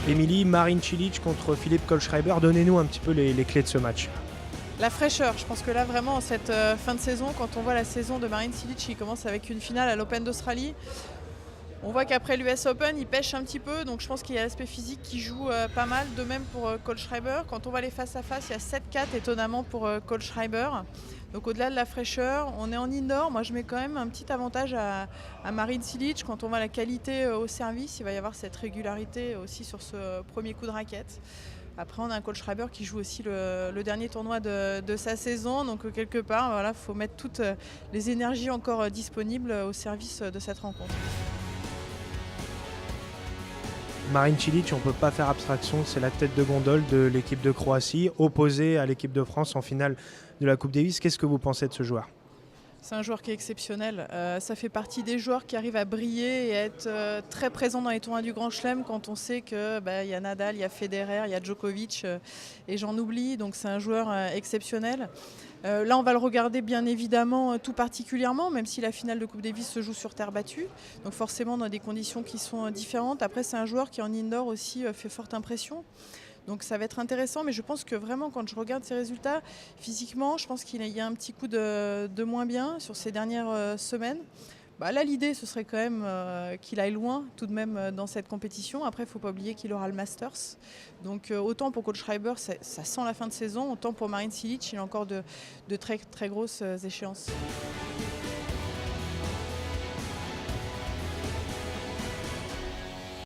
Émilie, Marin Cilic contre Philippe Kohlschreiber, donnez-nous un petit peu les clés de ce match. La fraîcheur, je pense que là vraiment en cette fin de saison, quand on voit la saison de Marin Cilic, il commence avec une finale à l'Open d'Australie. On voit qu'après l'US Open, il pêche un petit peu, donc je pense qu'il y a l'aspect physique qui joue pas mal. De même pour Kohlschreiber. Quand on voit les face-à-face, il y a 7-4 étonnamment pour Kohlschreiber. Donc au-delà de la fraîcheur, on est en indoor. Moi je mets quand même un petit avantage à Marin Cilic. Quand on voit la qualité au service, il va y avoir cette régularité aussi sur ce premier coup de raquette. Après, on a un Kohlschreiber qui joue aussi le dernier tournoi de sa saison. Donc, quelque part, voilà, faut mettre toutes les énergies encore disponibles au service de cette rencontre. Marin Cilic, on ne peut pas faire abstraction, c'est la tête de gondole de l'équipe de Croatie, opposée à l'équipe de France en finale de la Coupe Davis. Qu'est-ce que vous pensez de ce joueur ? C'est un joueur qui est exceptionnel. Ça fait partie des joueurs qui arrivent à briller et à être très présents dans les tournois du Grand Chelem quand on sait qu'il y a Nadal, il y a Federer, il y a Djokovic et j'en oublie. Donc c'est un joueur exceptionnel. Là, on va le regarder bien évidemment tout particulièrement, même si la finale de Coupe Davis se joue sur terre battue. Donc forcément dans des conditions qui sont différentes. Après, c'est un joueur qui en indoor aussi fait forte impression. Donc ça va être intéressant, mais je pense que vraiment quand je regarde ses résultats, physiquement, je pense qu'il y a un petit coup de moins bien sur ces dernières semaines. Là, l'idée, ce serait quand même qu'il aille loin tout de même dans cette compétition. Après, il ne faut pas oublier qu'il aura le Masters. Donc autant pour Kohlschreiber, ça sent la fin de saison, autant pour Marin Cilic, il a encore de très, très grosses échéances.